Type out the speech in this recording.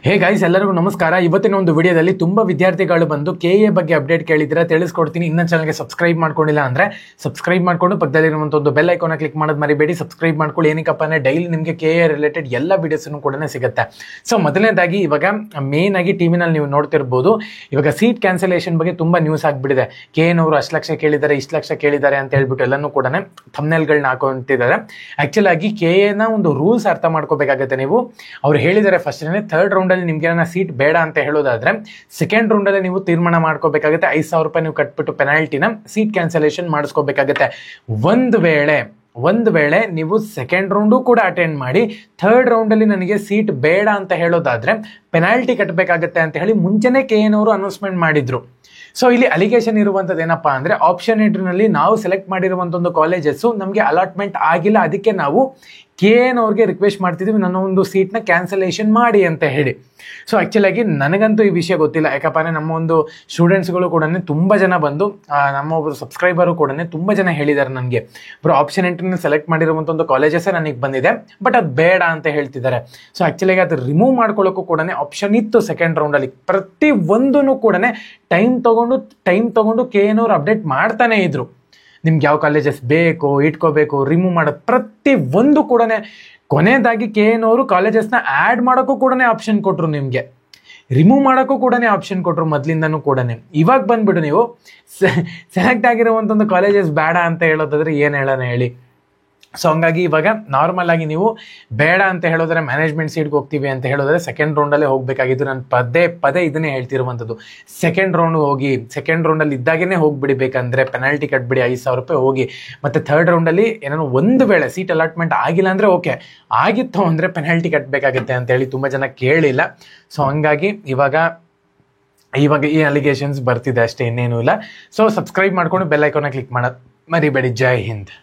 Hey guys, ಎಲ್ಲರಿಗೂ ನಮಸ್ಕಾರ. ಇವತ್ತಿನ ಒಂದು ವಿಡಿಯೋದಲ್ಲಿ ತುಂಬ ವಿದ್ಯಾರ್ಥಿಗಳು ಬಂದು KA ಬಗ್ಗೆ ಅಪ್ಡೇಟ್ ಕೇಳಿದ್ರೆ ತಿಳಿಸ್ಕೊಡ್ತೀನಿ. ಇನ್ನೊಂದು ಚಾನಲ್ಗೆ ಸಬ್ಸ್ಕ್ರೈಬ್ ಮಾಡ್ಕೊಂಡಿಲ್ಲ ಅಂದರೆ ಸಬ್ಸ್ಕ್ರೈಬ್ ಮಾಡಿಕೊಂಡು ಪಕ್ಕದಲ್ಲಿರುವಂಥ ಒಂದು ಬೆಲ್ ಐಕಾನ ಕ್ಲಿಕ್ ಮಾಡೋದು ಮರಿಬೇಡಿ. ಸಬ್ಸ್ಕ್ರೈಬ್ ಮಾಡ್ಕೊಳ್ಳಿ. ಏನಕ್ಕಪ್ಪ ಅಂದರೆ ಡೈಲಿ ನಿಮಗೆ KA ರಿಲೇಟೆಡ್ ಎಲ್ಲ ವೀಡಿಯೋಸನ್ನು ಕೂಡ ಸಿಗುತ್ತೆ. ಸೊ ಮೊದಲನೇದಾಗಿ ಇವಾಗ ಮೇನ್ ಆಗಿ ಟಿವಿನಲ್ಲಿ ನೀವು ನೋಡ್ತಿರ್ಬೋದು, ಇವಾಗ ಸೀಟ್ ಕ್ಯಾನ್ಸಲೇಷನ್ ಬಗ್ಗೆ ತುಂಬ ನ್ಯೂಸ್ ಆಗಿಬಿಟ್ಟಿದೆ. KA ಅಷ್ಟು ಲಕ್ಷ ಕೇಳಿದ್ದಾರೆ, ಇಷ್ಟು ಲಕ್ಷ ಕೇಳಿದ್ದಾರೆ ಅಂತ ಹೇಳ್ಬಿಟ್ಟು ಎಲ್ಲನೂ ಕೂಡ ಥಂಬ್ನೇಲ್ಗಳನ್ನ ಹಾಕೊಂತಿದ್ದಾರೆ. ಆ್ಯಕ್ಚುಲ್ ಆಗಿ KAನ ಒಂದು ರೂಲ್ಸ್ ಅರ್ಥ ಮಾಡ್ಕೋಬೇಕಾಗತ್ತೆ. ನೀವು ಅವ್ರು ಹೇಳಿದ್ದಾರೆ ಫಸ್ಟ್ನೇ ಥರ್ಡ್ ರೌಂಡಲ್ಲಿ ನಿಮ್ಗೆ ಸೀಟ್ ಬೇಡ ಅಂತ ಹೇಳೋದಾದ್ರೆ ಸೆಕೆಂಡ್ ರೌಂಡಲ್ಲಿ ನೀವು ತೀರ್ಮಾನ ಮಾಡ್ಕೋಬೇಕಾಗುತ್ತೆ. 5,000 ರೂಪಾಯಿ ನೀವು ಕಟ್ಬಿಟ್ಟು ಪೆನಾಲ್ಟಿನ ಸೀಟ್ ಕ್ಯಾನ್ಸಲೇಷನ್ ಮಾಡಿಸ್ಕೋಬೇಕಾಗತ್ತೆ. ಒಂದು ವೇಳೆ ನೀವು ಸೆಕೆಂಡ್ ರೌಂಡು ಕೂಡ ಅಟೆಂಡ್ ಮಾಡಿ ಥರ್ಡ್ ರೌಂಡಲ್ಲಿ ನನಗೆ ಸೀಟ್ ಬೇಡ ಅಂತ ಹೇಳೋದಾದ್ರೆ ಪೆನಾಲ್ಟಿ ಕಟ್ಟಬೇಕಾಗತ್ತೆ ಅಂತ ಹೇಳಿ ಮುಂಚೆನೇ KA ಅನೌನ್ಸ್ಮೆಂಟ್ ಮಾಡಿದ್ರು. ಸೊ ಇಲ್ಲಿ ಅಲಿಗೇಷನ್ ಇರುವಂಥದ್ದು ಏನಪ್ಪಾ ಅಂದರೆ ಆಪ್ಷನ್ ಎಂಟ್ರಿನಲ್ಲಿ ನಾವು ಸೆಲೆಕ್ಟ್ ಮಾಡಿರುವಂಥ ಒಂದು ಕಾಲೇಜಸ್ಸು ನಮಗೆ ಅಲಾಟ್ಮೆಂಟ್ ಆಗಿಲ್ಲ, ಅದಕ್ಕೆ ನಾವು KA ರಿಕ್ವೆಸ್ಟ್ ಮಾಡ್ತಿದ್ದೀವಿ ನನ್ನ ಒಂದು ಸೀಟ್ನ ಕ್ಯಾನ್ಸಲೇಷನ್ ಮಾಡಿ ಅಂತ ಹೇಳಿ. ಸೊ ಆ್ಯಕ್ಚುಲಾಗಿ ನನಗಂತೂ ಈ ವಿಷಯ ಗೊತ್ತಿಲ್ಲ. ಯಾಕಪ್ಪ ಅಂದರೆ ನಮ್ಮ ಒಂದು ಸ್ಟೂಡೆಂಟ್ಸ್ಗಳು ಕೂಡ ತುಂಬ ಜನ ಬಂದು ನಮ್ಮ ಒಬ್ಬರು ಸಬ್ಸ್ಕ್ರೈಬರು ಕೂಡ ತುಂಬ ಜನ ಹೇಳಿದ್ದಾರೆ ನನಗೆ, ಬರೋ ಆಪ್ಷನ್ ಎಂಟ್ರಿನ ಸೆಲೆಕ್ಟ್ ಮಾಡಿರುವಂಥ ಒಂದು ಕಾಲೇಜಸ್ಸೇ ನನಗೆ ಬಂದಿದೆ, ಬಟ್ ಅದು ಬೇಡ ಅಂತ ಹೇಳ್ತಿದ್ದಾರೆ. ಸೊ ಆ್ಯಕ್ಚುಲಾಗಿ ಅದು ರಿಮೂವ್ ಮಾಡ್ಕೊಳ್ಳೋಕ್ಕೂ ಕೂಡ ಆಪ್ಷನ್ ಇತ್ತು ಸೆಕೆಂಡ್ ರೌಂಡಲ್ಲಿ. ಪ್ರತಿ ಒಂದೂ ಕೂಡ ಟೈಮ್ ತೊಗೊಂಡು KA ಅಪ್ಡೇಟ್ ಮಾಡ್ತಾನೇ ಇದ್ರು. ನಿಮ್ಗೆ ಯಾವ ಕಾಲೇಜಸ್ ಬೇಕು, ಇಟ್ಕೋಬೇಕು, ರಿಮೂವ್ ಮಾಡೋದು ಪ್ರತಿ ಒಂದು ಕೂಡ. ಕೊನೆಯದಾಗಿ KA ಕಾಲೇಜಸ್ನ ಆ್ಯಡ್ ಮಾಡೋಕ್ಕೂ ಕೂಡ ಆಪ್ಷನ್ ಕೊಟ್ಟರು, ನಿಮಗೆ ರಿಮೂವ್ ಮಾಡೋಕ್ಕೂ ಕೂಡ ಆಪ್ಷನ್ ಕೊಟ್ಟರು ಮೊದಲಿಂದನೂ ಕೂಡ. ಇವಾಗ ಬಂದ್ಬಿಟ್ಟು ನೀವು ಸೆಲೆಕ್ಟ್ ಆಗಿರುವಂಥ ಒಂದು ಕಾಲೇಜಸ್ ಬೇಡ ಅಂತ ಹೇಳೋದಾದ್ರೆ ಏನು ಹೇಳೋಣ ಹೇಳಿ. ಸೊ ಹಂಗಾಗಿ ಇವಾಗ ನಾರ್ಮಲ್ ಆಗಿ ನೀವು ಬೇಡ ಅಂತ ಹೇಳೋದ್ರೆ ಮ್ಯಾನೇಜ್ಮೆಂಟ್ ಸೀಟ್ಗೆ ಹೋಗ್ತೀವಿ ಅಂತ ಹೇಳೋದ್ರೆ ಸೆಕೆಂಡ್ ರೌಂಡಲ್ಲೇ ಹೋಗಬೇಕಾಗಿದ್ದು. ನಾನು ಪದೇ ಇದನ್ನೇ ಹೇಳ್ತಿರುವಂಥದ್ದು, ಸೆಕೆಂಡ್ ರೌಂಡ್ ಹೋಗಿ, ಸೆಕೆಂಡ್ ರೌಂಡಲ್ಲಿ ಇದ್ದಾಗೇ ಹೋಗಿಬಿಡಬೇಕಂದ್ರೆ ಪೆನಾಲ್ಟಿ ಕಟ್ಬಿಡಿ 5,000 ರೂಪಾಯಿ ಹೋಗಿ. ಮತ್ತು ಥರ್ಡ್ ರೌಂಡಲ್ಲಿ ಏನಾದ್ರು ಒಂದು ವೇಳೆ ಸೀಟ್ ಅಲಾಟ್ಮೆಂಟ್ ಆಗಿಲ್ಲ ಅಂದರೆ ಓಕೆ, ಆಗಿತ್ತು ಅಂದರೆ ಪೆನಾಲ್ಟಿ ಕಟ್ಟಬೇಕಾಗುತ್ತೆ ಅಂತೇಳಿ ತುಂಬ ಜನ ಕೇಳಿಲ್ಲ. ಸೊ ಹಂಗಾಗಿ ಇವಾಗ ಈ ಅಲಿಗೇಷನ್ಸ್ ಬರ್ತಿದೆ ಅಷ್ಟೇ, ಇನ್ನೇನೂ ಇಲ್ಲ. ಸೊ ಸಬ್ಸ್ಕ್ರೈಬ್ ಮಾಡ್ಕೊಂಡು ಬೆಲ್ ಐಕಾನ ಕ್ಲಿಕ್ ಮಾಡೋದು ಮರಿಬೇಡಿ. ಜೈ ಹಿಂದ್.